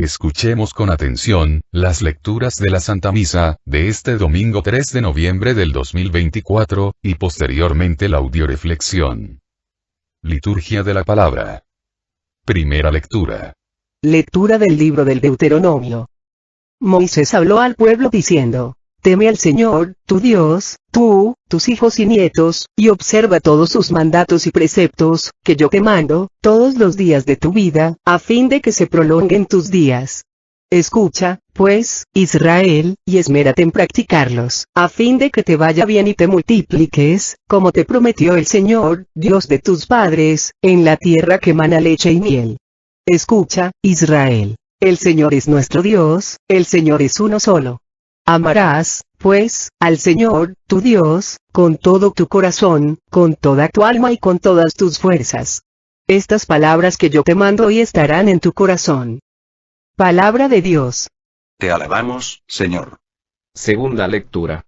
Escuchemos con atención, las lecturas de la Santa Misa, de este domingo 3 de noviembre del 2024, y posteriormente la audioreflexión. Liturgia de la Palabra. Primera lectura. Lectura del libro del Deuteronomio. Moisés habló al pueblo diciendo: Teme al Señor, tu Dios, tú, tus hijos y nietos, y observa todos sus mandatos y preceptos, que yo te mando, todos los días de tu vida, a fin de que se prolonguen tus días. Escucha, pues, Israel, y esmérate en practicarlos, a fin de que te vaya bien y te multipliques, como te prometió el Señor, Dios de tus padres, en la tierra que mana leche y miel. Escucha, Israel, el Señor es nuestro Dios, el Señor es uno solo. Amarás, pues, al Señor, tu Dios, con todo tu corazón, con toda tu alma y con todas tus fuerzas. Estas palabras que yo te mando hoy estarán en tu corazón. Palabra de Dios. Te alabamos, Señor. Segunda lectura.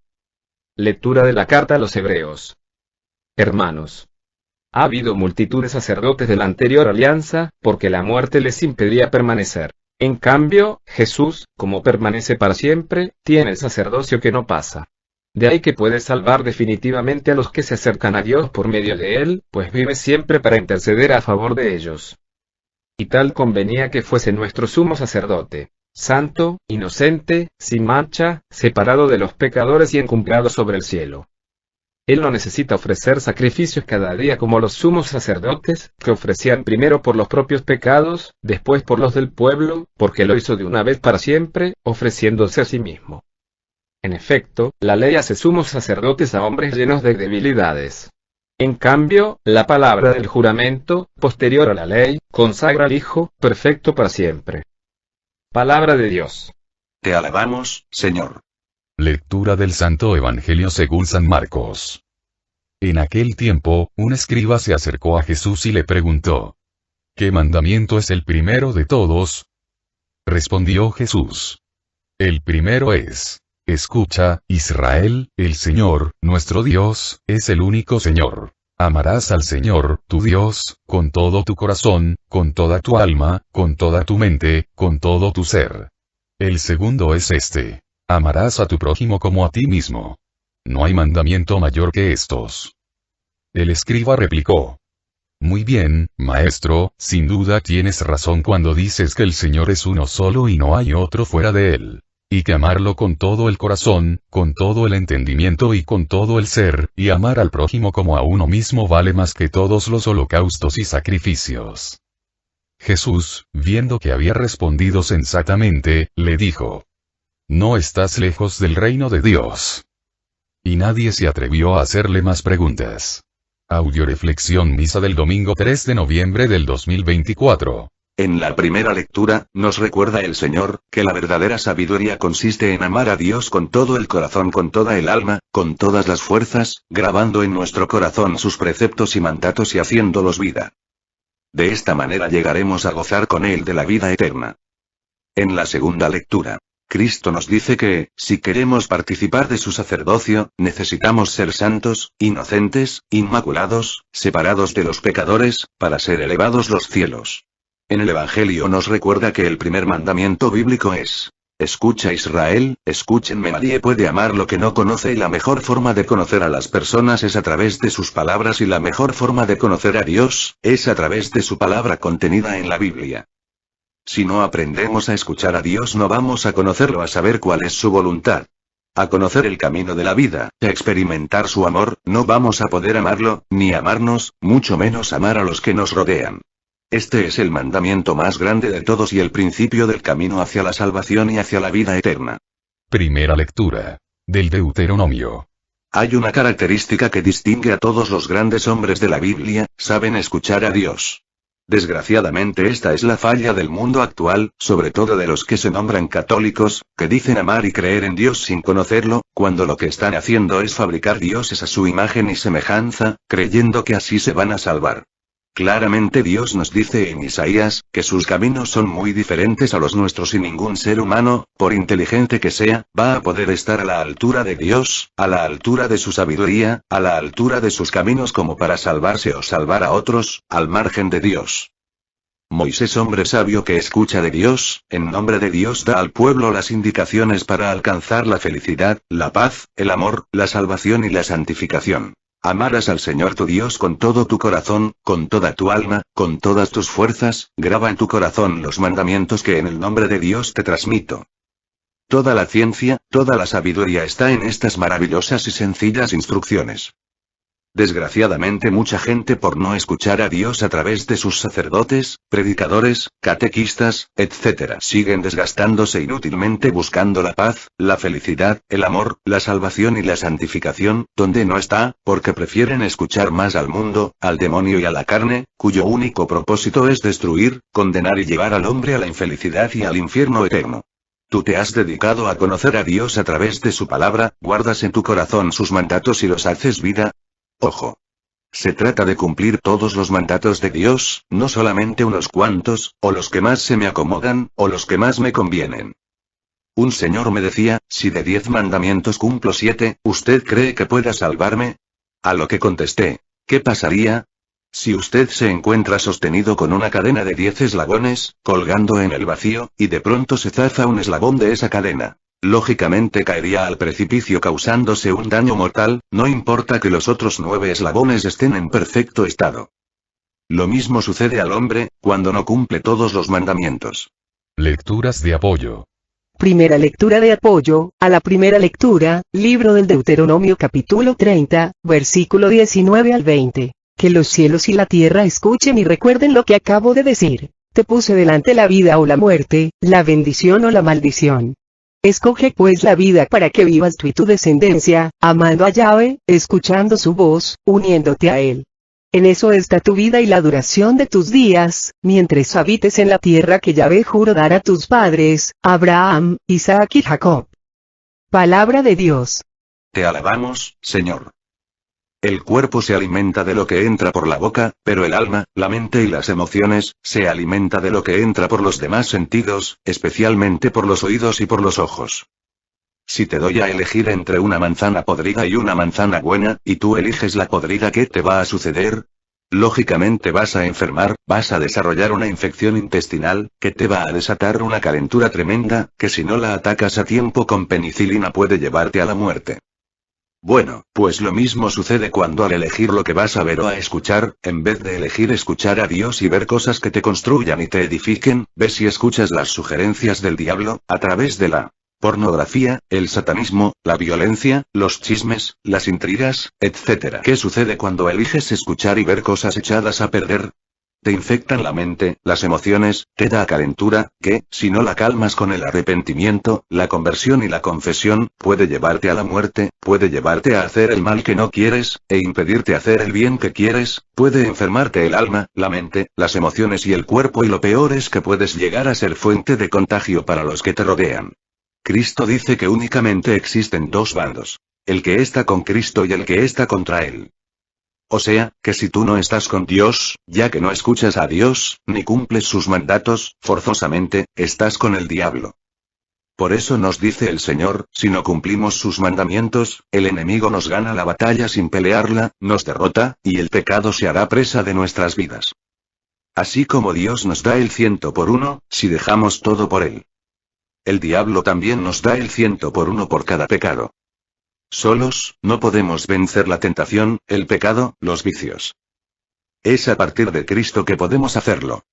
Lectura de la carta a los Hebreos. Hermanos, ha habido multitud de sacerdotes de la anterior alianza, porque la muerte les impedía permanecer. En cambio, Jesús, como permanece para siempre, tiene el sacerdocio que no pasa. De ahí que puede salvar definitivamente a los que se acercan a Dios por medio de él, pues vive siempre para interceder a favor de ellos. Y tal convenía que fuese nuestro sumo sacerdote, santo, inocente, sin mancha, separado de los pecadores y encumbrado sobre el cielo. Él no necesita ofrecer sacrificios cada día como los sumos sacerdotes, que ofrecían primero por los propios pecados, después por los del pueblo, porque lo hizo de una vez para siempre, ofreciéndose a sí mismo. En efecto, la ley hace sumos sacerdotes a hombres llenos de debilidades. En cambio, la palabra del juramento, posterior a la ley, consagra al Hijo, perfecto para siempre. Palabra de Dios. Te alabamos, Señor. Lectura del Santo Evangelio según San Marcos. En aquel tiempo, un escriba se acercó a Jesús y le preguntó: ¿Qué mandamiento es el primero de todos? Respondió Jesús: El primero es: Escucha, Israel, el Señor, nuestro Dios, es el único Señor. Amarás al Señor, tu Dios, con todo tu corazón, con toda tu alma, con toda tu mente, con todo tu ser. El segundo es este: amarás a tu prójimo como a ti mismo. No hay mandamiento mayor que estos. El escriba replicó: Muy bien, maestro, sin duda tienes razón cuando dices que el Señor es uno solo y no hay otro fuera de él. Y que amarlo con todo el corazón, con todo el entendimiento y con todo el ser, y amar al prójimo como a uno mismo vale más que todos los holocaustos y sacrificios. Jesús, viendo que había respondido sensatamente, le dijo: No estás lejos del reino de Dios. Y nadie se atrevió a hacerle más preguntas. Audioreflexión Misa del domingo 3 de noviembre del 2024. En la primera lectura, nos recuerda el Señor, que la verdadera sabiduría consiste en amar a Dios con todo el corazón, con toda el alma, con todas las fuerzas, grabando en nuestro corazón sus preceptos y mandatos y haciéndolos vida. De esta manera llegaremos a gozar con Él de la vida eterna. En la segunda lectura, Cristo nos dice que, si queremos participar de su sacerdocio, necesitamos ser santos, inocentes, inmaculados, separados de los pecadores, para ser elevados los cielos. En el Evangelio nos recuerda que el primer mandamiento bíblico es: Escucha Israel, escúchenme. Nadie puede amar lo que no conoce y la mejor forma de conocer a las personas es a través de sus palabras y la mejor forma de conocer a Dios, es a través de su palabra contenida en la Biblia. Si no aprendemos a escuchar a Dios no vamos a conocerlo, a saber cuál es su voluntad. A conocer el camino de la vida, a experimentar su amor, no vamos a poder amarlo, ni amarnos, mucho menos amar a los que nos rodean. Este es el mandamiento más grande de todos y el principio del camino hacia la salvación y hacia la vida eterna. Primera lectura del Deuteronomio. Hay una característica que distingue a todos los grandes hombres de la Biblia: saben escuchar a Dios. Desgraciadamente esta es la falla del mundo actual, sobre todo de los que se nombran católicos, que dicen amar y creer en Dios sin conocerlo, cuando lo que están haciendo es fabricar dioses a su imagen y semejanza, creyendo que así se van a salvar. Claramente Dios nos dice en Isaías, que sus caminos son muy diferentes a los nuestros y ningún ser humano, por inteligente que sea, va a poder estar a la altura de Dios, a la altura de su sabiduría, a la altura de sus caminos como para salvarse o salvar a otros, al margen de Dios. Moisés, hombre sabio que escucha de Dios, en nombre de Dios da al pueblo las indicaciones para alcanzar la felicidad, la paz, el amor, la salvación y la santificación. Amarás al Señor tu Dios con todo tu corazón, con toda tu alma, con todas tus fuerzas, graba en tu corazón los mandamientos que en el nombre de Dios te transmito. Toda la ciencia, toda la sabiduría está en estas maravillosas y sencillas instrucciones. Desgraciadamente mucha gente, por no escuchar a Dios a través de sus sacerdotes, predicadores, catequistas, etc., siguen desgastándose inútilmente buscando la paz, la felicidad, el amor, la salvación y la santificación, donde no está, porque prefieren escuchar más al mundo, al demonio y a la carne, cuyo único propósito es destruir, condenar y llevar al hombre a la infelicidad y al infierno eterno. Tú te has dedicado a conocer a Dios a través de su palabra, guardas en tu corazón sus mandatos y los haces vida. Ojo. Se trata de cumplir todos los mandatos de Dios, no solamente unos cuantos, o los que más se me acomodan, o los que más me convienen. Un señor me decía, si de 10 mandamientos cumplo 7, ¿usted cree que pueda salvarme? A lo que contesté, ¿qué pasaría? Si usted se encuentra sostenido con una cadena de 10 eslabones, colgando en el vacío, y de pronto se zafa un eslabón de esa cadena. Lógicamente caería al precipicio causándose un daño mortal, no importa que los otros 9 eslabones estén en perfecto estado. Lo mismo sucede al hombre, cuando no cumple todos los mandamientos. Lecturas de apoyo. Primera lectura de apoyo, a la primera lectura, libro del Deuteronomio capítulo 30, versículo 19 al 20. Que los cielos y la tierra escuchen y recuerden lo que acabo de decir. Te puse delante la vida o la muerte, la bendición o la maldición. Escoge pues la vida para que vivas tú y tu descendencia, amando a Yahvé, escuchando su voz, uniéndote a él. En eso está tu vida y la duración de tus días, mientras habites en la tierra que Yahvé juró dar a tus padres, Abraham, Isaac y Jacob. Palabra de Dios. Te alabamos, Señor. El cuerpo se alimenta de lo que entra por la boca, pero el alma, la mente y las emociones, se alimenta de lo que entra por los demás sentidos, especialmente por los oídos y por los ojos. Si te doy a elegir entre una manzana podrida y una manzana buena, y tú eliges la podrida, ¿qué te va a suceder? Lógicamente vas a enfermar, vas a desarrollar una infección intestinal, que te va a desatar una calentura tremenda, que si no la atacas a tiempo con penicilina puede llevarte a la muerte. Bueno, pues lo mismo sucede cuando al elegir lo que vas a ver o a escuchar, en vez de elegir escuchar a Dios y ver cosas que te construyan y te edifiquen, ves y escuchas las sugerencias del diablo, a través de la pornografía, el satanismo, la violencia, los chismes, las intrigas, etc. ¿Qué sucede cuando eliges escuchar y ver cosas echadas a perder? Te infectan la mente, las emociones, te da calentura, que, si no la calmas con el arrepentimiento, la conversión y la confesión, puede llevarte a la muerte, puede llevarte a hacer el mal que no quieres, e impedirte hacer el bien que quieres, puede enfermarte el alma, la mente, las emociones y el cuerpo, y lo peor es que puedes llegar a ser fuente de contagio para los que te rodean. Cristo dice que únicamente existen 2 bandos. El que está con Cristo y el que está contra él. O sea, que si tú no estás con Dios, ya que no escuchas a Dios, ni cumples sus mandatos, forzosamente, estás con el diablo. Por eso nos dice el Señor, si no cumplimos sus mandamientos, el enemigo nos gana la batalla sin pelearla, nos derrota, y el pecado se hará presa de nuestras vidas. Así como Dios nos da el 100 por 1, si dejamos todo por él. El diablo también nos da el 100 por 1 por cada pecado. Solos, no podemos vencer la tentación, el pecado, los vicios. Es a partir de Cristo que podemos hacerlo.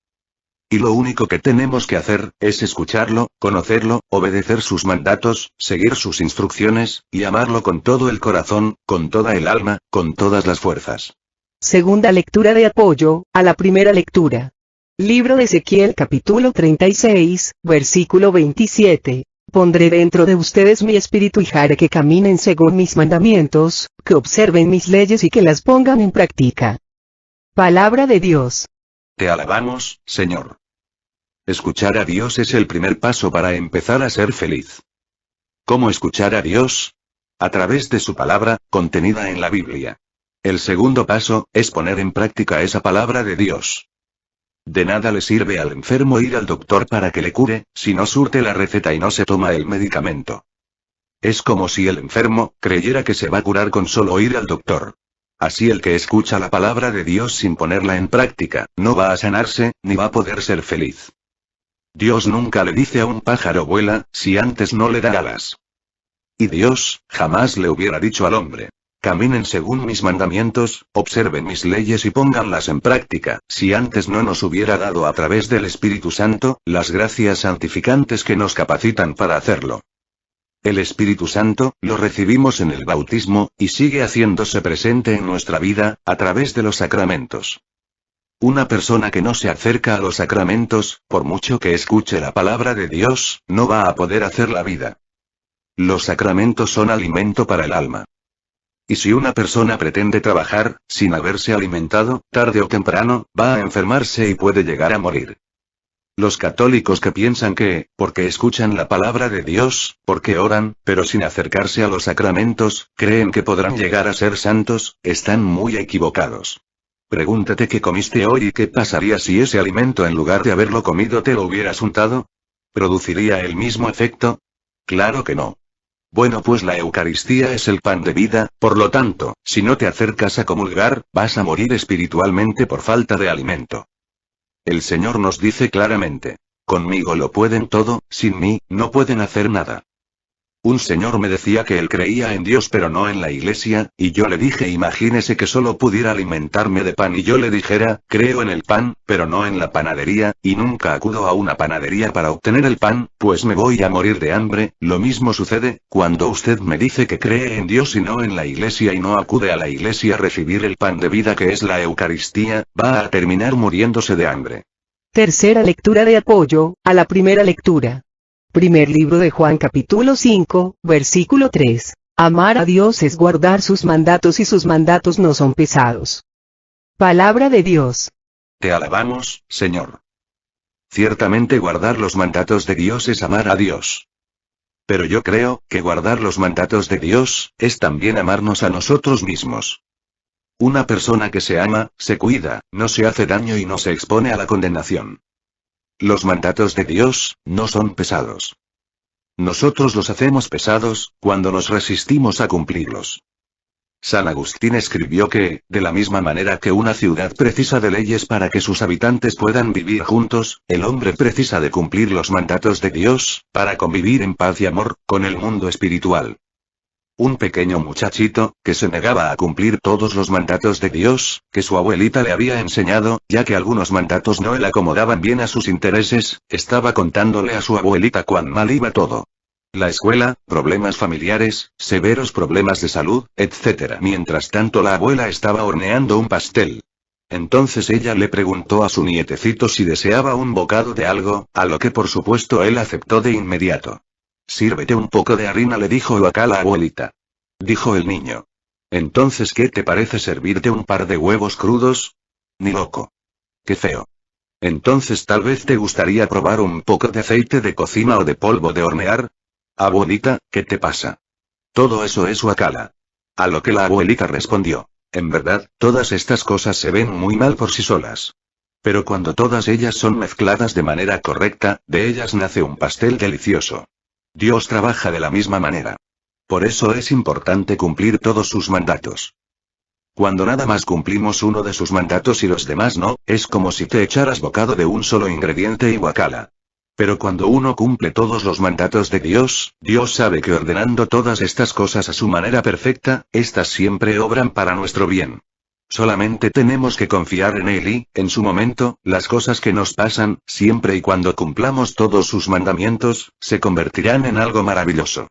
Y lo único que tenemos que hacer, es escucharlo, conocerlo, obedecer sus mandatos, seguir sus instrucciones, y amarlo con todo el corazón, con toda el alma, con todas las fuerzas. Segunda lectura de apoyo, a la primera lectura. Libro de Ezequiel capítulo 36, versículo 27. Pondré dentro de ustedes mi espíritu y haré que caminen según mis mandamientos, que observen mis leyes y que las pongan en práctica. Palabra de Dios. Te alabamos, Señor. Escuchar a Dios es el primer paso para empezar a ser feliz. ¿Cómo escuchar a Dios? A través de su palabra, contenida en la Biblia. El segundo paso, es poner en práctica esa palabra de Dios. De nada le sirve al enfermo ir al doctor para que le cure, si no surte la receta y no se toma el medicamento. Es como si el enfermo creyera que se va a curar con solo ir al doctor. Así el que escucha la palabra de Dios sin ponerla en práctica, no va a sanarse, ni va a poder ser feliz. Dios nunca le dice a un pájaro vuela, si antes no le da alas. Y Dios, jamás le hubiera dicho al hombre: caminen según mis mandamientos, observen mis leyes y pónganlas en práctica, si antes no nos hubiera dado a través del Espíritu Santo, las gracias santificantes que nos capacitan para hacerlo. El Espíritu Santo, lo recibimos en el bautismo, y sigue haciéndose presente en nuestra vida, a través de los sacramentos. Una persona que no se acerca a los sacramentos, por mucho que escuche la palabra de Dios, no va a poder hacer la vida. Los sacramentos son alimento para el alma. Y si una persona pretende trabajar, sin haberse alimentado, tarde o temprano, va a enfermarse y puede llegar a morir. Los católicos que piensan que, porque escuchan la palabra de Dios, porque oran, pero sin acercarse a los sacramentos, creen que podrán llegar a ser santos, están muy equivocados. Pregúntate qué comiste hoy y qué pasaría si ese alimento en lugar de haberlo comido te lo hubieras untado. ¿Produciría el mismo efecto? Claro que no. Bueno, pues la Eucaristía es el pan de vida, por lo tanto, si no te acercas a comulgar, vas a morir espiritualmente por falta de alimento. El Señor nos dice claramente: conmigo lo pueden todo, sin mí, no pueden hacer nada. Un señor me decía que él creía en Dios pero no en la iglesia, y yo le dije: imagínese que solo pudiera alimentarme de pan, y yo le dijera: creo en el pan, pero no en la panadería, y nunca acudo a una panadería para obtener el pan, pues me voy a morir de hambre. Lo mismo sucede, cuando usted me dice que cree en Dios y no en la iglesia y no acude a la iglesia a recibir el pan de vida que es la Eucaristía, va a terminar muriéndose de hambre. Tercera lectura de apoyo a la primera lectura. Primer libro de Juan capítulo 5, versículo 3. Amar a Dios es guardar sus mandatos y sus mandatos no son pesados. Palabra de Dios. Te alabamos, Señor. Ciertamente guardar los mandatos de Dios es amar a Dios. Pero yo creo que guardar los mandatos de Dios es también amarnos a nosotros mismos. Una persona que se ama, se cuida, no se hace daño y no se expone a la condenación. Los mandatos de Dios no son pesados. Nosotros los hacemos pesados cuando nos resistimos a cumplirlos. San Agustín escribió que, de la misma manera que una ciudad precisa de leyes para que sus habitantes puedan vivir juntos, el hombre precisa de cumplir los mandatos de Dios, para convivir en paz y amor, con el mundo espiritual. Un pequeño muchachito, que se negaba a cumplir todos los mandatos de Dios, que su abuelita le había enseñado, ya que algunos mandatos no le acomodaban bien a sus intereses, estaba contándole a su abuelita cuán mal iba todo. La escuela, problemas familiares, severos problemas de salud, etc. Mientras tanto la abuela estaba horneando un pastel. Entonces ella le preguntó a su nietecito si deseaba un bocado de algo, a lo que por supuesto él aceptó de inmediato. Sírvete un poco de harina, le dijo acá la abuelita. Dijo el niño. Entonces, ¿qué te parece servirte un par de huevos crudos? Ni loco. Qué feo. Entonces tal vez te gustaría probar un poco de aceite de cocina o de polvo de hornear. Abuelita, ¿qué te pasa? Todo eso es guacala. A lo que la abuelita respondió. En verdad, todas estas cosas se ven muy mal por sí solas. Pero cuando todas ellas son mezcladas de manera correcta, de ellas nace un pastel delicioso. Dios trabaja de la misma manera. Por eso es importante cumplir todos sus mandatos. Cuando nada más cumplimos uno de sus mandatos y los demás no, es como si te echaras bocado de un solo ingrediente y guacala. Pero cuando uno cumple todos los mandatos de Dios, Dios sabe que ordenando todas estas cosas a su manera perfecta, éstas siempre obran para nuestro bien. Solamente tenemos que confiar en Él y, en su momento, las cosas que nos pasan, siempre y cuando cumplamos todos sus mandamientos, se convertirán en algo maravilloso.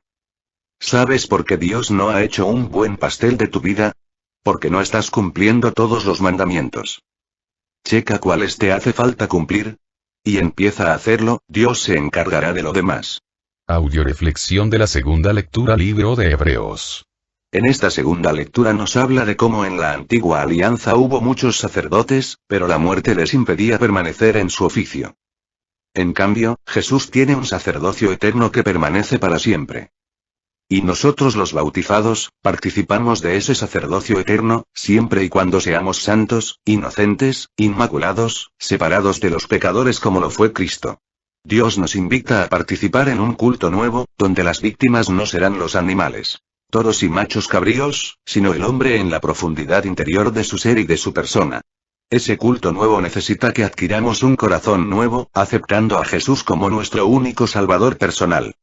¿Sabes por qué Dios no ha hecho un buen pastel de tu vida? Porque no estás cumpliendo todos los mandamientos. Checa cuáles te hace falta cumplir. Y empieza a hacerlo, Dios se encargará de lo demás. Audioreflexión de la segunda lectura, libro de Hebreos. En esta segunda lectura nos habla de cómo en la antigua alianza hubo muchos sacerdotes, pero la muerte les impedía permanecer en su oficio. En cambio, Jesús tiene un sacerdocio eterno que permanece para siempre. Y nosotros los bautizados, participamos de ese sacerdocio eterno, siempre y cuando seamos santos, inocentes, inmaculados, separados de los pecadores como lo fue Cristo. Dios nos invita a participar en un culto nuevo, donde las víctimas no serán los animales. toros y machos cabríos, sino el hombre en la profundidad interior de su ser y de su persona. Ese culto nuevo necesita que adquiramos un corazón nuevo, aceptando a Jesús como nuestro único Salvador personal.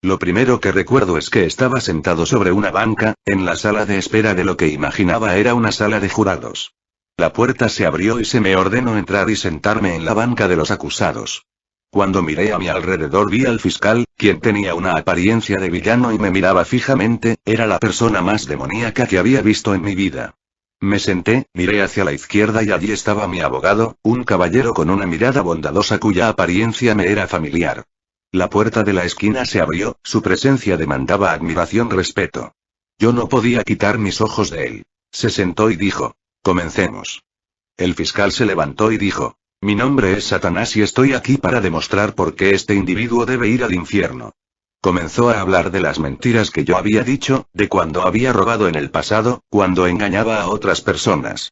Lo primero que recuerdo es que estaba sentado sobre una banca, en la sala de espera de lo que imaginaba era una sala de jurados. La puerta se abrió y se me ordenó entrar y sentarme en la banca de los acusados. Cuando miré a mi alrededor vi al fiscal, quien tenía una apariencia de villano y me miraba fijamente, era la persona más demoníaca que había visto en mi vida. Me senté, miré hacia la izquierda y allí estaba mi abogado, un caballero con una mirada bondadosa cuya apariencia me era familiar. La puerta de la esquina se abrió, su presencia demandaba admiración, respeto. Yo no podía quitar mis ojos de él. Se sentó y dijo: «Comencemos». El fiscal se levantó y dijo: «Mi nombre es Satanás y estoy aquí para demostrar por qué este individuo debe ir al infierno». Comenzó a hablar de las mentiras que yo había dicho, de cuando había robado en el pasado, cuando engañaba a otras personas.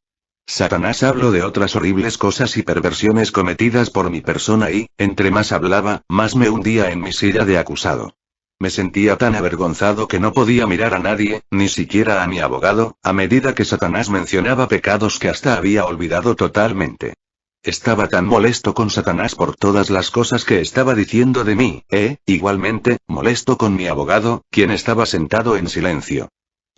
Satanás habló de otras horribles cosas y perversiones cometidas por mi persona y, entre más hablaba, más me hundía en mi silla de acusado. Me sentía tan avergonzado que no podía mirar a nadie, ni siquiera a mi abogado, a medida que Satanás mencionaba pecados que hasta había olvidado totalmente. Estaba tan molesto con Satanás por todas las cosas que estaba diciendo de mí, igualmente, molesto con mi abogado, quien estaba sentado en silencio.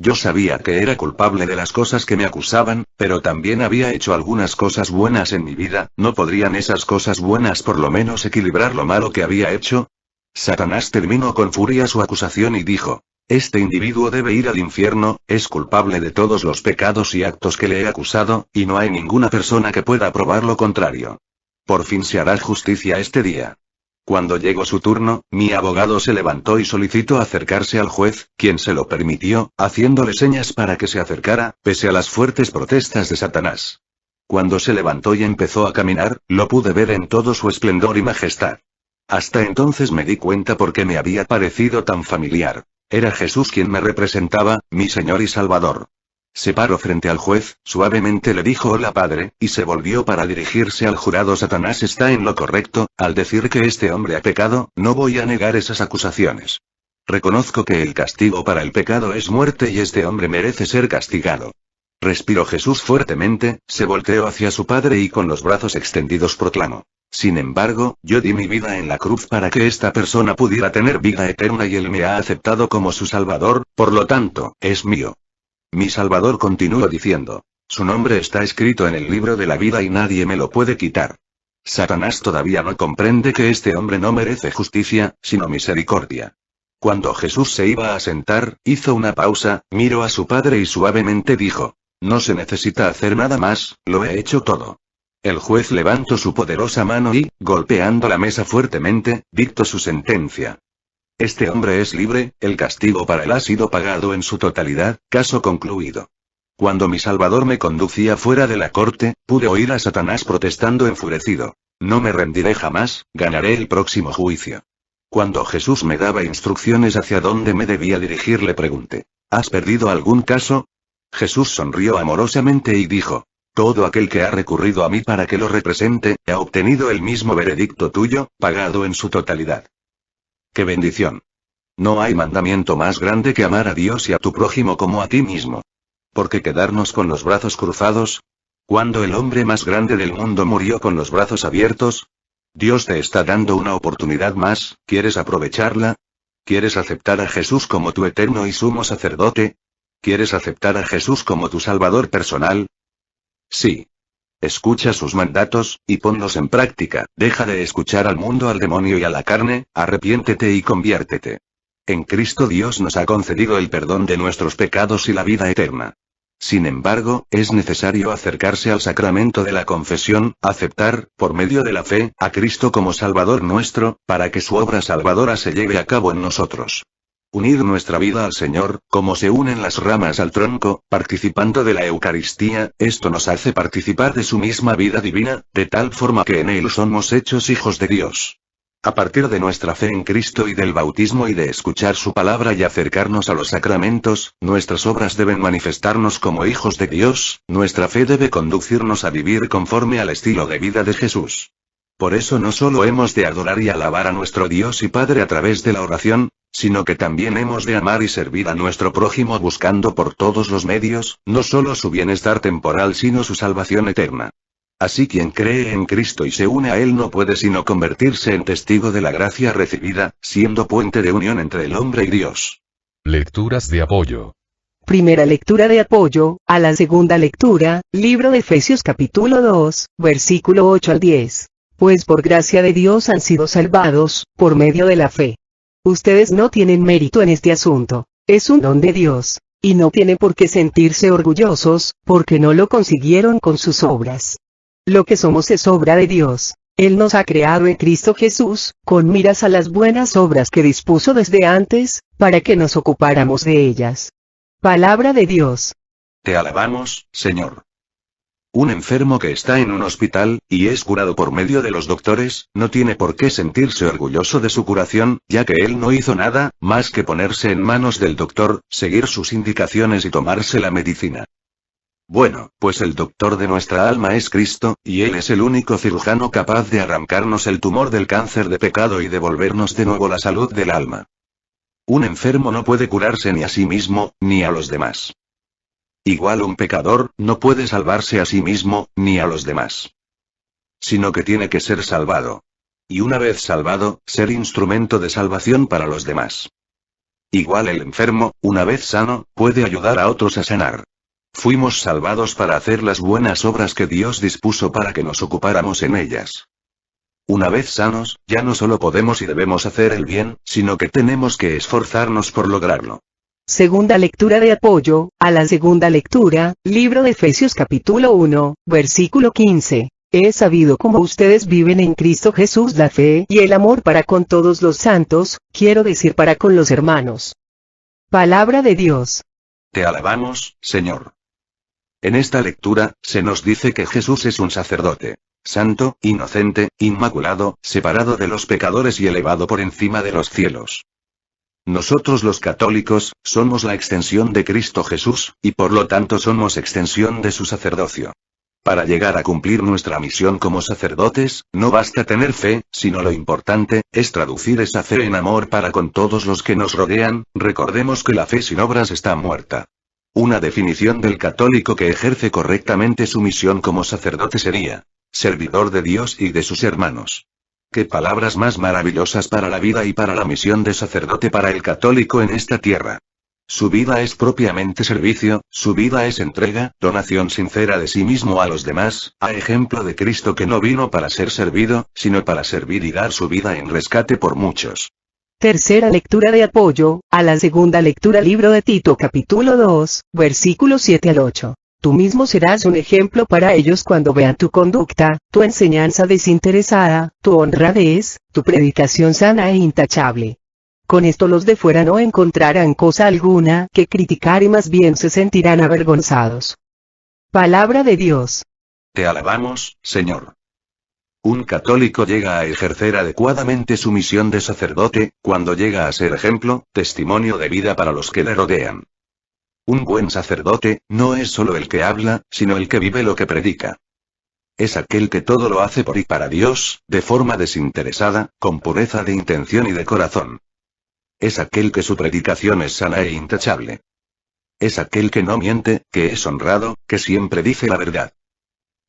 Yo sabía que era culpable de las cosas que me acusaban, pero también había hecho algunas cosas buenas en mi vida, ¿no podrían esas cosas buenas por lo menos equilibrar lo malo que había hecho? Satanás terminó con furia su acusación y dijo: «Este individuo debe ir al infierno, es culpable de todos los pecados y actos que le he acusado, y no hay ninguna persona que pueda probar lo contrario. Por fin se hará justicia este día». Cuando llegó su turno, mi abogado se levantó y solicitó acercarse al juez, quien se lo permitió, haciéndole señas para que se acercara, pese a las fuertes protestas de Satanás. Cuando se levantó y empezó a caminar, lo pude ver en todo su esplendor y majestad. Hasta entonces me di cuenta por qué me había parecido tan familiar. Era Jesús quien me representaba, mi Señor y Salvador. Se paró frente al juez, suavemente le dijo «Hola padre», y se volvió para dirigirse al jurado. Satanás está en lo correcto, al decir que este hombre ha pecado, no voy a negar esas acusaciones. Reconozco que el castigo para el pecado es muerte y este hombre merece ser castigado. Respiró Jesús fuertemente, se volteó hacia su padre y con los brazos extendidos proclamó: «Sin embargo, yo di mi vida en la cruz para que esta persona pudiera tener vida eterna y él me ha aceptado como su Salvador, por lo tanto, es mío». Mi Salvador continuó diciendo: «Su nombre está escrito en el libro de la vida y nadie me lo puede quitar». Satanás todavía no comprende que este hombre no merece justicia, sino misericordia. Cuando Jesús se iba a sentar, hizo una pausa, miró a su padre y suavemente dijo: «No se necesita hacer nada más, lo he hecho todo». El juez levantó su poderosa mano y, golpeando la mesa fuertemente, dictó su sentencia. «Este hombre es libre, el castigo para él ha sido pagado en su totalidad, caso concluido». Cuando mi Salvador me conducía fuera de la corte, pude oír a Satanás protestando enfurecido: «No me rendiré jamás, ganaré el próximo juicio». Cuando Jesús me daba instrucciones hacia dónde me debía dirigir le pregunté: «¿Has perdido algún caso?». Jesús sonrió amorosamente y dijo: «Todo aquel que ha recurrido a mí para que lo represente, ha obtenido el mismo veredicto tuyo, pagado en su totalidad». ¡Qué bendición! No hay mandamiento más grande que amar a Dios y a tu prójimo como a ti mismo. ¿Por qué quedarnos con los brazos cruzados? Cuando el hombre más grande del mundo murió con los brazos abiertos. Dios te está dando una oportunidad más, ¿quieres aprovecharla? ¿Quieres aceptar a Jesús como tu eterno y sumo sacerdote? ¿Quieres aceptar a Jesús como tu Salvador personal? Sí. Escucha sus mandatos, y ponlos en práctica, deja de escuchar al mundo, al demonio y a la carne, arrepiéntete y conviértete. En Cristo Dios nos ha concedido el perdón de nuestros pecados y la vida eterna. Sin embargo, es necesario acercarse al sacramento de la confesión, aceptar, por medio de la fe, a Cristo como Salvador nuestro, para que su obra salvadora se lleve a cabo en nosotros. Unir nuestra vida al Señor, como se unen las ramas al tronco, participando de la Eucaristía, esto nos hace participar de su misma vida divina, de tal forma que en Él somos hechos hijos de Dios. A partir de nuestra fe en Cristo y del bautismo y de escuchar su palabra y acercarnos a los sacramentos, nuestras obras deben manifestarnos como hijos de Dios, nuestra fe debe conducirnos a vivir conforme al estilo de vida de Jesús. Por eso no solo hemos de adorar y alabar a nuestro Dios y Padre a través de la oración, sino que también hemos de amar y servir a nuestro prójimo buscando por todos los medios, no solo su bienestar temporal sino su salvación eterna. Así quien cree en Cristo y se une a Él no puede sino convertirse en testigo de la gracia recibida, siendo puente de unión entre el hombre y Dios. Lecturas de apoyo. Primera lectura de apoyo, a la segunda lectura, libro de Efesios capítulo 2, versículo 8 al 10. Pues por gracia de Dios han sido salvados, por medio de la fe. Ustedes no tienen mérito en este asunto, es un don de Dios, y no tienen por qué sentirse orgullosos, porque no lo consiguieron con sus obras. Lo que somos es obra de Dios. Él nos ha creado en Cristo Jesús, con miras a las buenas obras que dispuso desde antes, para que nos ocupáramos de ellas. Palabra de Dios. Te alabamos, Señor. Un enfermo que está en un hospital, y es curado por medio de los doctores, no tiene por qué sentirse orgulloso de su curación, ya que él no hizo nada, más que ponerse en manos del doctor, seguir sus indicaciones y tomarse la medicina. Bueno, pues el doctor de nuestra alma es Cristo, y Él es el único cirujano capaz de arrancarnos el tumor del cáncer de pecado y devolvernos de nuevo la salud del alma. Un enfermo no puede curarse ni a sí mismo, ni a los demás. Igual un pecador, no puede salvarse a sí mismo, ni a los demás. Sino que tiene que ser salvado. Y una vez salvado, ser instrumento de salvación para los demás. Igual el enfermo, una vez sano, puede ayudar a otros a sanar. Fuimos salvados para hacer las buenas obras que Dios dispuso para que nos ocupáramos en ellas. Una vez sanos, ya no solo podemos y debemos hacer el bien, sino que tenemos que esforzarnos por lograrlo. Segunda lectura de apoyo, a la segunda lectura, libro de Efesios capítulo 1, versículo 15. He sabido cómo ustedes viven en Cristo Jesús la fe y el amor para con todos los santos, quiero decir para con los hermanos. Palabra de Dios. Te alabamos, Señor. En esta lectura, se nos dice que Jesús es un sacerdote, santo, inocente, inmaculado, separado de los pecadores y elevado por encima de los cielos. Nosotros los católicos, somos la extensión de Cristo Jesús, y por lo tanto somos extensión de su sacerdocio. Para llegar a cumplir nuestra misión como sacerdotes, no basta tener fe, sino lo importante, es traducir esa fe en amor para con todos los que nos rodean. Recordemos que la fe sin obras está muerta. Una definición del católico que ejerce correctamente su misión como sacerdote sería, servidor de Dios y de sus hermanos. Qué palabras más maravillosas para la vida y para la misión de sacerdote para el católico en esta tierra. Su vida es propiamente servicio, su vida es entrega, donación sincera de sí mismo a los demás, a ejemplo de Cristo que no vino para ser servido, sino para servir y dar su vida en rescate por muchos. Tercera lectura de apoyo, a la segunda lectura libro de Tito capítulo 2, versículos 7 al 8. Tú mismo serás un ejemplo para ellos cuando vean tu conducta, tu enseñanza desinteresada, tu honradez, tu predicación sana e intachable. Con esto los de fuera no encontrarán cosa alguna que criticar y más bien se sentirán avergonzados. Palabra de Dios. Te alabamos, Señor. Un católico llega a ejercer adecuadamente su misión de sacerdote, cuando llega a ser ejemplo, testimonio de vida para los que le rodean. Un buen sacerdote, no es solo el que habla, sino el que vive lo que predica. Es aquel que todo lo hace por y para Dios, de forma desinteresada, con pureza de intención y de corazón. Es aquel que su predicación es sana e intachable. Es aquel que no miente, que es honrado, que siempre dice la verdad.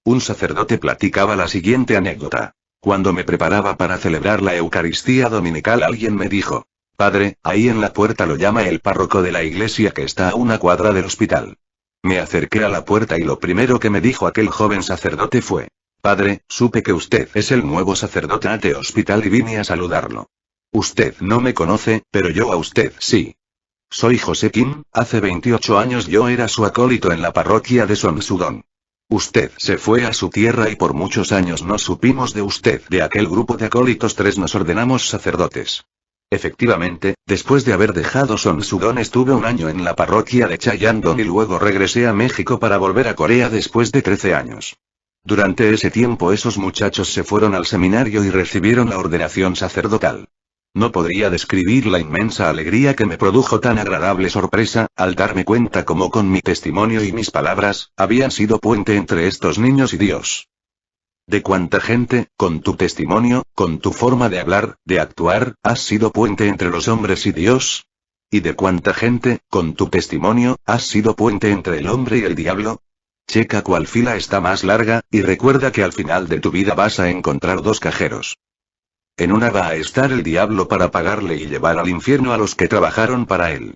Un sacerdote platicaba la siguiente anécdota. Cuando me preparaba para celebrar la Eucaristía dominical alguien me dijo, Padre, ahí en la puerta lo llama el párroco de la iglesia que está a una cuadra del hospital. Me acerqué a la puerta y lo primero que me dijo aquel joven sacerdote fue, Padre, supe que usted es el nuevo sacerdote de hospital y vine a saludarlo. Usted no me conoce, pero yo a usted sí. Soy José Kim, hace 28 años yo era su acólito en la parroquia de Sonsudón. Usted se fue a su tierra y por muchos años no supimos de usted. De aquel grupo de acólitos 3 nos ordenamos sacerdotes. Efectivamente, después de haber dejado Sonsudón estuve un año en la parroquia de Chayandong y luego regresé a México para volver a Corea después de 13 años. Durante ese tiempo esos muchachos se fueron al seminario y recibieron la ordenación sacerdotal. No podría describir la inmensa alegría que me produjo tan agradable sorpresa, al darme cuenta cómo con mi testimonio y mis palabras, habían sido puente entre estos niños y Dios. De cuánta gente, con tu testimonio, con tu forma de hablar, de actuar, has sido puente entre los hombres y Dios. Y de cuánta gente, con tu testimonio, has sido puente entre el hombre y el diablo. Checa cuál fila está más larga, y recuerda que al final de tu vida vas a encontrar dos cajeros. En una va a estar el diablo para pagarle y llevar al infierno a los que trabajaron para él.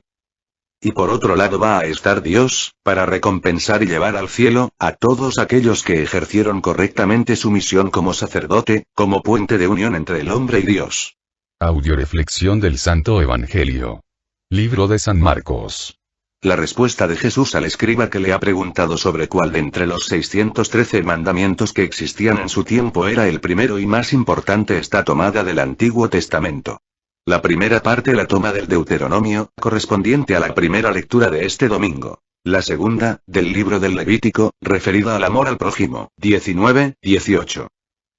Y por otro lado va a estar Dios, para recompensar y llevar al cielo, a todos aquellos que ejercieron correctamente su misión como sacerdote, como puente de unión entre el hombre y Dios. Audioreflexión del Santo Evangelio. Libro de San Marcos. La respuesta de Jesús al escriba que le ha preguntado sobre cuál de entre los 613 mandamientos que existían en su tiempo era el primero y más importante está tomada del Antiguo Testamento. La primera parte la toma del Deuteronomio, correspondiente a la primera lectura de este domingo. La segunda, del libro del Levítico, referida al amor al prójimo, 19-18.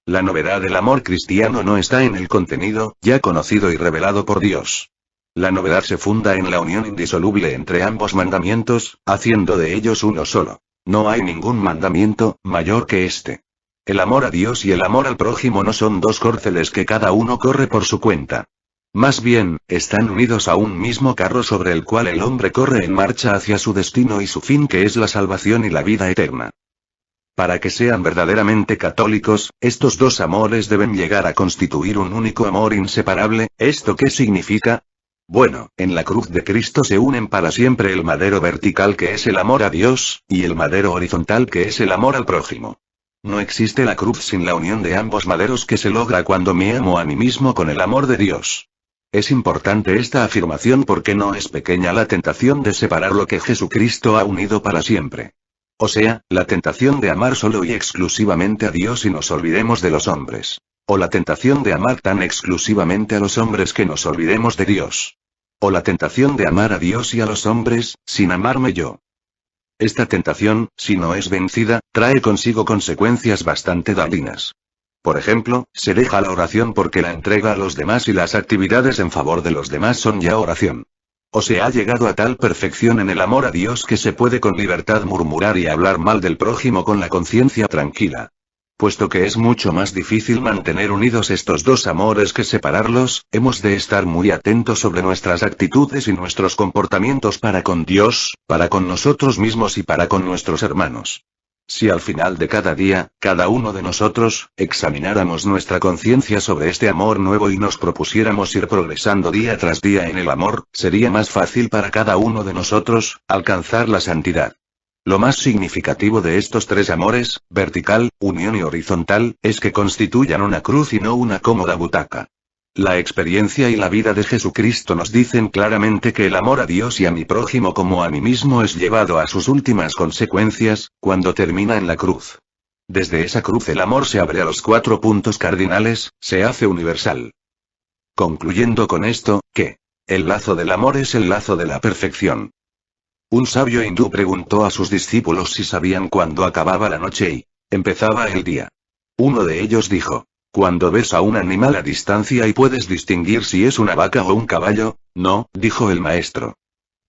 La novedad del amor cristiano no está en el contenido, ya conocido y revelado por Dios. La novedad se funda en la unión indisoluble entre ambos mandamientos, haciendo de ellos uno solo. No hay ningún mandamiento mayor que este. El amor a Dios y el amor al prójimo no son dos córceles que cada uno corre por su cuenta. Más bien, están unidos a un mismo carro sobre el cual el hombre corre en marcha hacia su destino y su fin, que es la salvación y la vida eterna. Para que sean verdaderamente católicos, estos dos amores deben llegar a constituir un único amor inseparable. ¿Esto qué significa? Bueno, en la cruz de Cristo se unen para siempre el madero vertical que es el amor a Dios, y el madero horizontal que es el amor al prójimo. No existe la cruz sin la unión de ambos maderos que se logra cuando me amo a mí mismo con el amor de Dios. Es importante esta afirmación porque no es pequeña la tentación de separar lo que Jesucristo ha unido para siempre. O sea, la tentación de amar solo y exclusivamente a Dios y nos olvidemos de los hombres. O la tentación de amar tan exclusivamente a los hombres que nos olvidemos de Dios. O la tentación de amar a Dios y a los hombres, sin amarme yo. Esta tentación, si no es vencida, trae consigo consecuencias bastante dañinas. Por ejemplo, se deja la oración porque la entrega a los demás y las actividades en favor de los demás son ya oración. O se ha llegado a tal perfección en el amor a Dios que se puede con libertad murmurar y hablar mal del prójimo con la conciencia tranquila. Puesto que es mucho más difícil mantener unidos estos dos amores que separarlos, hemos de estar muy atentos sobre nuestras actitudes y nuestros comportamientos para con Dios, para con nosotros mismos y para con nuestros hermanos. Si al final de cada día, cada uno de nosotros, examináramos nuestra conciencia sobre este amor nuevo y nos propusiéramos ir progresando día tras día en el amor, sería más fácil para cada uno de nosotros, alcanzar la santidad. Lo más significativo de estos tres amores, vertical, unión y horizontal, es que constituyan una cruz y no una cómoda butaca. La experiencia y la vida de Jesucristo nos dicen claramente que el amor a Dios y a mi prójimo como a mí mismo es llevado a sus últimas consecuencias, cuando termina en la cruz. Desde esa cruz el amor se abre a los 4 puntos cardinales, se hace universal. Concluyendo con esto, que el lazo del amor es el lazo de la perfección. Un sabio hindú preguntó a sus discípulos si sabían cuándo acababa la noche y empezaba el día. Uno de ellos dijo: ¿cuando ves a un animal a distancia y puedes distinguir si es una vaca o un caballo? No, dijo el maestro.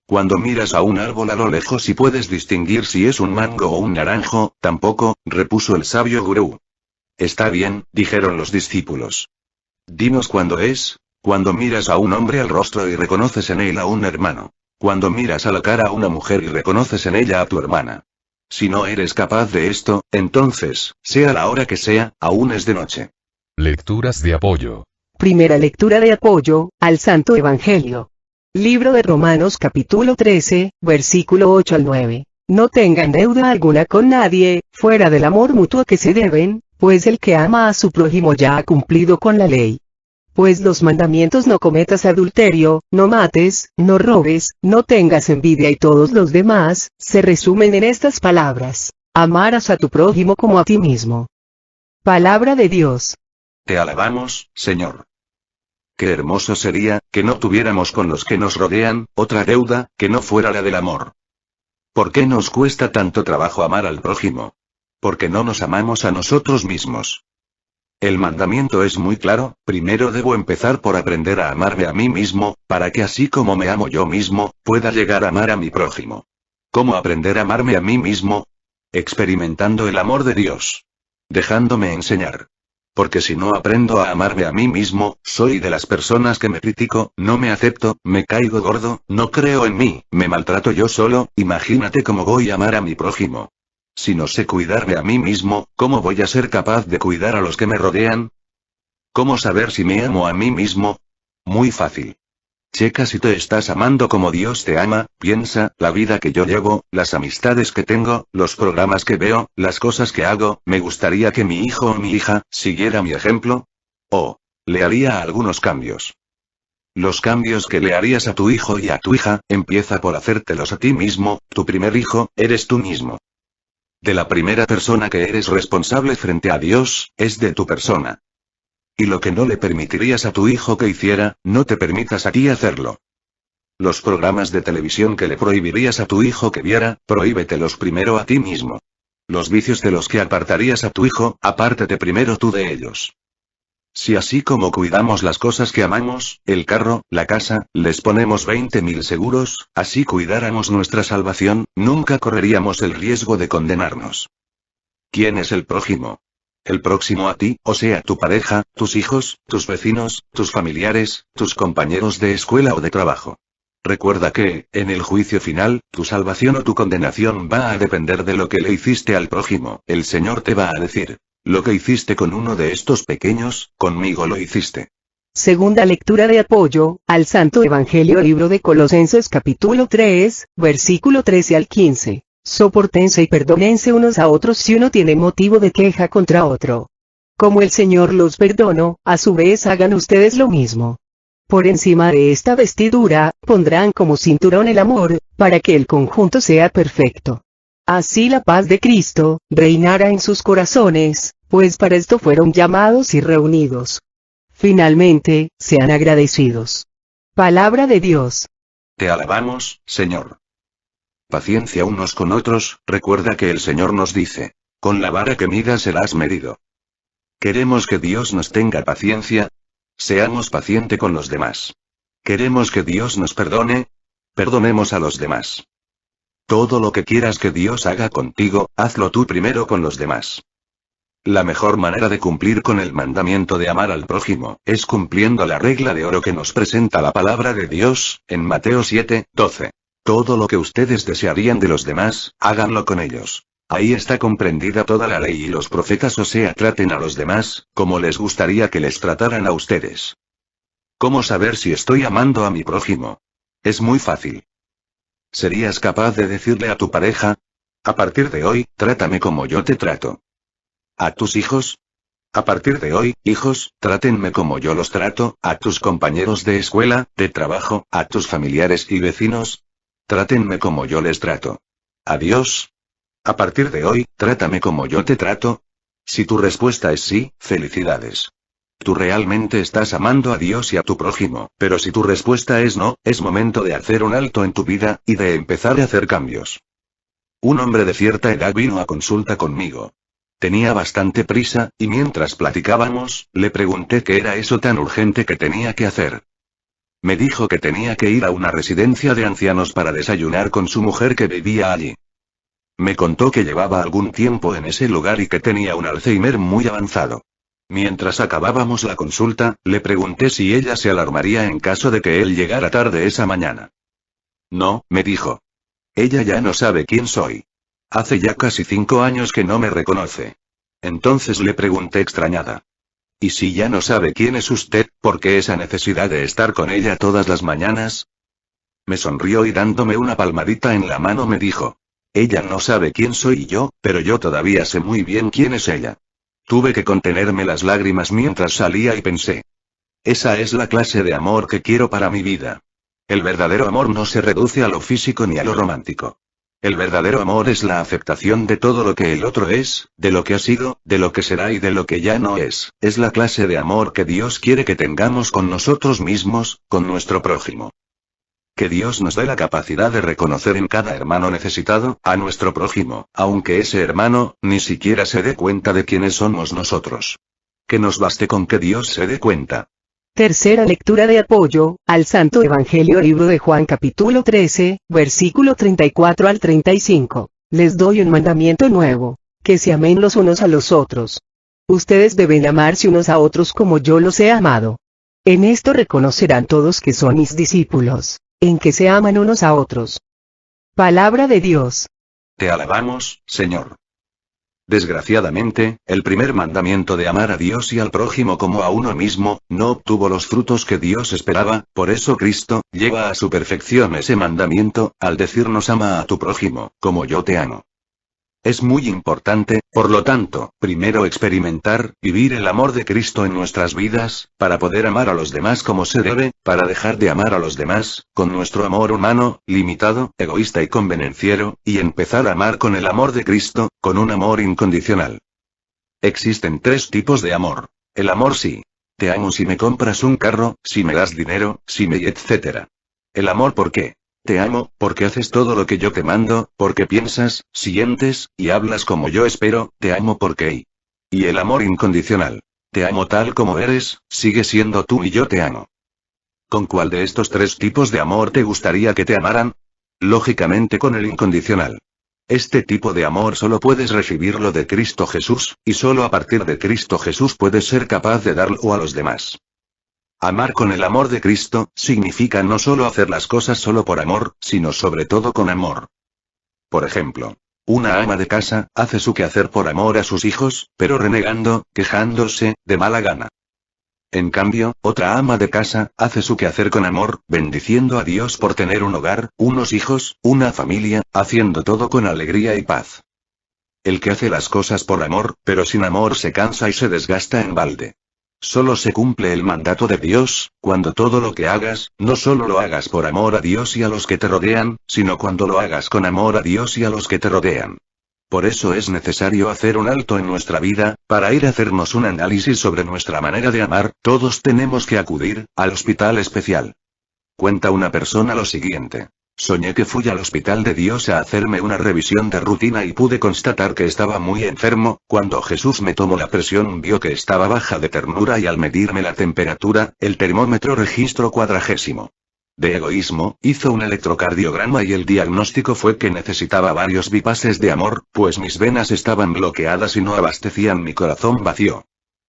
Cuando miras a un árbol a lo lejos y puedes distinguir si es un mango o un naranjo, tampoco, repuso el sabio gurú. Está bien, dijeron los discípulos. Dinos cuándo es, cuando miras a un hombre al rostro y reconoces en él a un hermano. Cuando miras a la cara a una mujer y reconoces en ella a tu hermana. Si no eres capaz de esto, entonces, sea la hora que sea, aún es de noche. Lecturas de apoyo. Primera lectura de apoyo, al Santo Evangelio. Libro de Romanos capítulo 13, versículo 8 al 9. No tengan deuda alguna con nadie, fuera del amor mutuo que se deben, pues el que ama a su prójimo ya ha cumplido con la ley. Pues los mandamientos: no cometas adulterio, no mates, no robes, no tengas envidia y todos los demás, se resumen en estas palabras: amarás a tu prójimo como a ti mismo. Palabra de Dios. Te alabamos, Señor. Qué hermoso sería, que no tuviéramos con los que nos rodean, otra deuda, que no fuera la del amor. ¿Por qué nos cuesta tanto trabajo amar al prójimo? Porque no nos amamos a nosotros mismos. El mandamiento es muy claro: primero debo empezar por aprender a amarme a mí mismo, para que así como me amo yo mismo, pueda llegar a amar a mi prójimo. ¿Cómo aprender a amarme a mí mismo? Experimentando el amor de Dios. dejándome enseñar. Porque si no aprendo a amarme a mí mismo, soy de las personas que me critico, no me acepto, me caigo gordo, no creo en mí, me maltrato yo solo, imagínate cómo voy a amar a mi prójimo. Si no sé cuidarme a mí mismo, ¿cómo voy a ser capaz de cuidar a los que me rodean? ¿Cómo saber si me amo a mí mismo? Muy fácil. Checa si te estás amando como Dios te ama, piensa, la vida que yo llevo, las amistades que tengo, los programas que veo, las cosas que hago, ¿me gustaría que mi hijo o mi hija siguiera mi ejemplo? ¿O le haría algunos cambios? Los cambios que le harías a tu hijo y a tu hija, empieza por hacértelos a ti mismo, tu primer hijo, eres tú mismo. De la primera persona que eres responsable frente a Dios, es de tu persona. Y lo que no le permitirías a tu hijo que hiciera, no te permitas a ti hacerlo. Los programas de televisión que le prohibirías a tu hijo que viera, prohíbetelos primero a ti mismo. Los vicios de los que apartarías a tu hijo, apártate primero tú de ellos. Si así como cuidamos las cosas que amamos, el carro, la casa, les ponemos 20.000 seguros, así cuidáramos nuestra salvación, nunca correríamos el riesgo de condenarnos. ¿Quién es el prójimo? El próximo a ti, o sea tu pareja, tus hijos, tus vecinos, tus familiares, tus compañeros de escuela o de trabajo. Recuerda que, en el juicio final, tu salvación o tu condenación va a depender de lo que le hiciste al prójimo. El Señor te va a decir, lo que hiciste con uno de estos pequeños, conmigo lo hiciste. Segunda lectura de apoyo, al Santo Evangelio, libro de Colosenses capítulo 3, versículo 13 al 15. Sopórtense y perdónense unos a otros si uno tiene motivo de queja contra otro. Como el Señor los perdonó, a su vez hagan ustedes lo mismo. Por encima de esta vestidura, pondrán como cinturón el amor, para que el conjunto sea perfecto. Así la paz de Cristo reinará en sus corazones, pues para esto fueron llamados y reunidos. Finalmente, sean agradecidos. Palabra de Dios. Te alabamos, Señor. Paciencia unos con otros, recuerda que el Señor nos dice, con la vara que midas serás medido. ¿Queremos que Dios nos tenga paciencia? Seamos pacientes con los demás. ¿Queremos que Dios nos perdone? Perdonemos a los demás. Todo lo que quieras que Dios haga contigo, hazlo tú primero con los demás. La mejor manera de cumplir con el mandamiento de amar al prójimo, es cumpliendo la regla de oro que nos presenta la palabra de Dios, en Mateo 7:12. Todo lo que ustedes desearían de los demás, háganlo con ellos. Ahí está comprendida toda la ley y los profetas, o sea, traten a los demás, como les gustaría que les trataran a ustedes. ¿Cómo saber si estoy amando a mi prójimo? Es muy fácil. ¿Serías capaz de decirle a tu pareja? A partir de hoy, trátame como yo te trato. ¿A tus hijos? A partir de hoy, hijos, trátenme como yo los trato. ¿A tus compañeros de escuela, de trabajo, a tus familiares y vecinos? Trátenme como yo les trato. ¿A Dios? A partir de hoy, trátame como yo te trato. Si tu respuesta es sí, felicidades. Tú realmente estás amando a Dios y a tu prójimo, pero si tu respuesta es no, es momento de hacer un alto en tu vida, y de empezar a hacer cambios. Un hombre de cierta edad vino a consulta conmigo. Tenía bastante prisa, y mientras platicábamos, le pregunté qué era eso tan urgente que tenía que hacer. Me dijo que tenía que ir a una residencia de ancianos para desayunar con su mujer que vivía allí. Me contó que llevaba algún tiempo en ese lugar y que tenía un Alzheimer muy avanzado. Mientras acabábamos la consulta, le pregunté si ella se alarmaría en caso de que él llegara tarde esa mañana. No, me dijo. Ella ya no sabe quién soy. Hace ya casi 5 años que no me reconoce. Entonces le pregunté extrañada. ¿Y si ya no sabe quién es usted, por qué esa necesidad de estar con ella todas las mañanas? Me sonrió y dándome una palmadita en la mano me dijo. Ella no sabe quién soy yo, pero yo todavía sé muy bien quién es ella. Tuve que contenerme las lágrimas mientras salía y pensé. Esa es la clase de amor que quiero para mi vida. El verdadero amor no se reduce a lo físico ni a lo romántico. El verdadero amor es la aceptación de todo lo que el otro es, de lo que ha sido, de lo que será y de lo que ya no es. Es la clase de amor que Dios quiere que tengamos con nosotros mismos, con nuestro prójimo. Que Dios nos dé la capacidad de reconocer en cada hermano necesitado, a nuestro prójimo, aunque ese hermano, ni siquiera se dé cuenta de quiénes somos nosotros. Que nos baste con que Dios se dé cuenta. Tercera lectura de apoyo, al Santo Evangelio, libro de Juan capítulo 13, versículo 34 al 35. Les doy un mandamiento nuevo, que se amen los unos a los otros. Ustedes deben amarse unos a otros como yo los he amado. En esto reconocerán todos que son mis discípulos, en que se aman unos a otros. Palabra de Dios. Te alabamos, Señor. Desgraciadamente, el primer mandamiento de amar a Dios y al prójimo como a uno mismo, no obtuvo los frutos que Dios esperaba, por eso Cristo lleva a su perfección ese mandamiento, al decirnos ama a tu prójimo, como yo te amo. Es muy importante, por lo tanto, primero experimentar, vivir el amor de Cristo en nuestras vidas, para poder amar a los demás como se debe, para dejar de amar a los demás, con nuestro amor humano, limitado, egoísta y convenenciero, y empezar a amar con el amor de Cristo, con un amor incondicional. Existen 3 tipos de amor. El amor sí. Te amo si me compras un carro, si me das dinero, si me etc. El amor ¿por qué? Te amo, porque haces todo lo que yo te mando, porque piensas, sientes, y hablas como yo espero, te amo porque... Y el amor incondicional. Te amo tal como eres, sigue siendo tú y yo te amo. ¿Con cuál de estos 3 tipos de amor te gustaría que te amaran? Lógicamente con el incondicional. Este tipo de amor solo puedes recibirlo de Cristo Jesús, y solo a partir de Cristo Jesús puedes ser capaz de darlo a los demás. Amar con el amor de Cristo, significa no solo hacer las cosas solo por amor, sino sobre todo con amor. Por ejemplo, una ama de casa, hace su quehacer por amor a sus hijos, pero renegando, quejándose, de mala gana. En cambio, otra ama de casa, hace su quehacer con amor, bendiciendo a Dios por tener un hogar, unos hijos, una familia, haciendo todo con alegría y paz. El que hace las cosas por amor, pero sin amor se cansa y se desgasta en balde. Solo se cumple el mandato de Dios, cuando todo lo que hagas, no solo lo hagas por amor a Dios y a los que te rodean, sino cuando lo hagas con amor a Dios y a los que te rodean. Por eso es necesario hacer un alto en nuestra vida, para ir a hacernos un análisis sobre nuestra manera de amar. Todos tenemos que acudir al hospital especial. Cuenta una persona lo siguiente. Soñé que fui al hospital de Dios a hacerme una revisión de rutina y pude constatar que estaba muy enfermo. Cuando Jesús me tomó la presión vio que estaba baja de ternura y al medirme la temperatura, el termómetro registró 40. De egoísmo, hizo un electrocardiograma y el diagnóstico fue que necesitaba varios bipases de amor, pues mis venas estaban bloqueadas y no abastecían mi corazón vacío.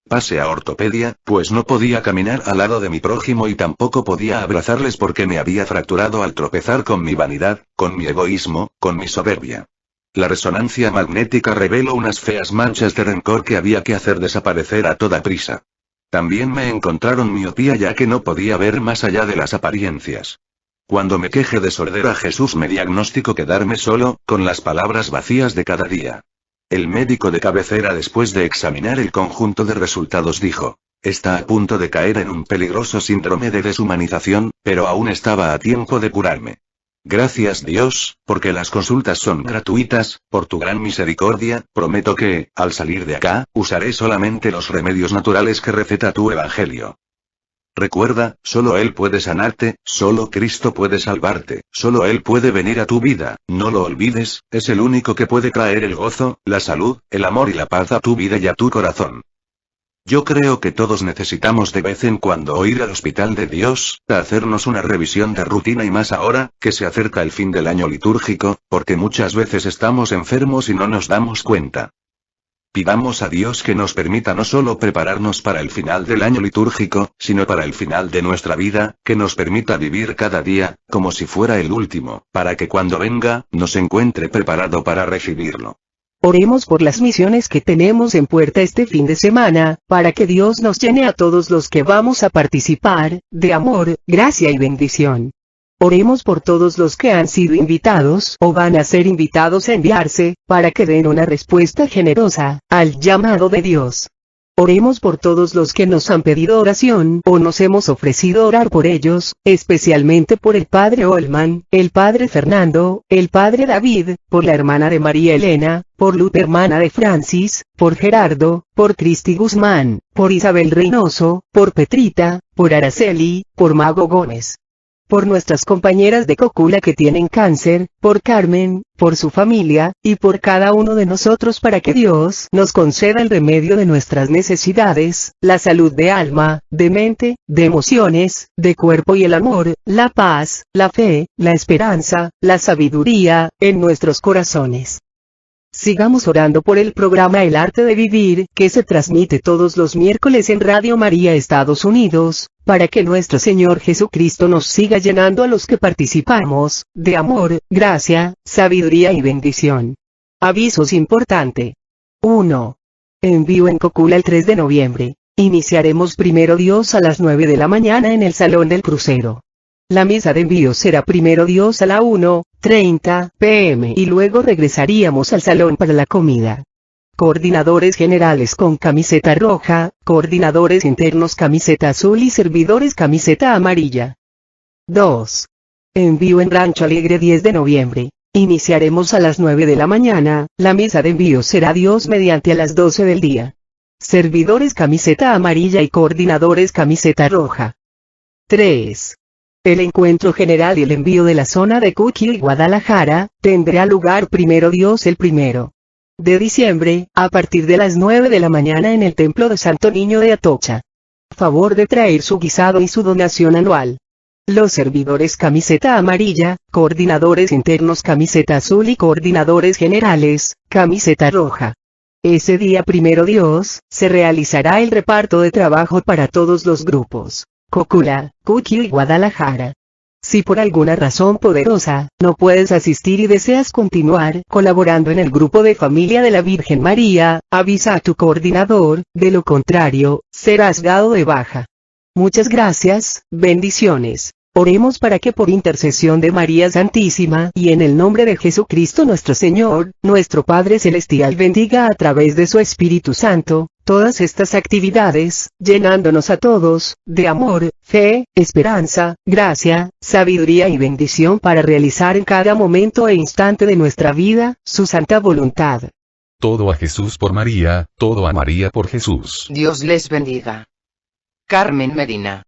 Pasé a ortopedia, pues no podía caminar al lado de mi prójimo y tampoco podía abrazarles porque me había fracturado al tropezar con mi vanidad, con mi egoísmo, con mi soberbia. La resonancia magnética reveló unas feas manchas de rencor que había que hacer desaparecer a toda prisa. También me encontraron miopía ya que no podía ver más allá de las apariencias. Cuando me quejé de sordera Jesús me diagnosticó quedarme solo, con las palabras vacías de cada día. El médico de cabecera después de examinar el conjunto de resultados dijo, está a punto de caer en un peligroso síndrome de deshumanización, pero aún estaba a tiempo de curarme. Gracias Dios, porque las consultas son gratuitas, por tu gran misericordia, prometo que, al salir de acá, usaré solamente los remedios naturales que receta tu Evangelio. Recuerda, solo Él puede sanarte, solo Cristo puede salvarte, solo Él puede venir a tu vida, no lo olvides, es el único que puede traer el gozo, la salud, el amor y la paz a tu vida y a tu corazón. Yo creo que todos necesitamos de vez en cuando ir al hospital de Dios, a hacernos una revisión de rutina y más ahora, que se acerca el fin del año litúrgico, porque muchas veces estamos enfermos y no nos damos cuenta. Pidamos a Dios que nos permita no solo prepararnos para el final del año litúrgico, sino para el final de nuestra vida, que nos permita vivir cada día, como si fuera el último, para que cuando venga, nos encuentre preparado para recibirlo. Oremos por las misiones que tenemos en puerta este fin de semana, para que Dios nos llene a todos los que vamos a participar, de amor, gracia y bendición. Oremos por todos los que han sido invitados o van a ser invitados a enviarse, para que den una respuesta generosa al llamado de Dios. Oremos por todos los que nos han pedido oración o nos hemos ofrecido orar por ellos, especialmente por el Padre Olman, el Padre Fernando, el Padre David, por la hermana de María Elena, por Lupe hermana de Francis, por Gerardo, por Cristi Guzmán, por Isabel Reynoso, por Petrita, por Araceli, por Mago Gómez. Por nuestras compañeras de Cocula que tienen cáncer, por Carmen, por su familia, y por cada uno de nosotros para que Dios nos conceda el remedio de nuestras necesidades, la salud de alma, de mente, de emociones, de cuerpo y el amor, la paz, la fe, la esperanza, la sabiduría, en nuestros corazones. Sigamos orando por el programa El Arte de Vivir, que se transmite todos los miércoles en Radio María Estados Unidos, para que nuestro Señor Jesucristo nos siga llenando a los que participamos, de amor, gracia, sabiduría y bendición. Avisos importante. 1. Envío en Cocula el 3 de noviembre. Iniciaremos primero Dios a las 9 de la mañana en el Salón del Crucero. La misa de envío será primero Dios a la 1:30 p.m. y luego regresaríamos al salón para la comida. Coordinadores generales con camiseta roja, coordinadores internos camiseta azul y servidores camiseta amarilla. 2. Envío en Rancho Alegre 10 de noviembre. Iniciaremos a las 9 de la mañana, la misa de envío será Dios mediante a las 12 del día. Servidores camiseta amarilla y coordinadores camiseta roja. 3. El encuentro general y el envío de la zona de Cuqui y Guadalajara, tendrá lugar primero Dios el 1 de diciembre, a partir de las 9 de la mañana en el Templo de Santo Niño de Atocha. Favor de traer su guisado y su donación anual. Los servidores camiseta amarilla, coordinadores internos camiseta azul y coordinadores generales, camiseta roja. Ese día primero Dios, se realizará el reparto de trabajo para todos los grupos. Cocula, Cuqui y Guadalajara. Si por alguna razón poderosa, no puedes asistir y deseas continuar colaborando en el grupo de familia de la Virgen María, avisa a tu coordinador, de lo contrario, serás dado de baja. Muchas gracias, bendiciones. Oremos para que por intercesión de María Santísima y en el nombre de Jesucristo nuestro Señor, nuestro Padre Celestial bendiga a través de su Espíritu Santo, todas estas actividades, llenándonos a todos, de amor, fe, esperanza, gracia, sabiduría y bendición para realizar en cada momento e instante de nuestra vida, su santa voluntad. Todo a Jesús por María, todo a María por Jesús. Dios les bendiga. Carmen Medina.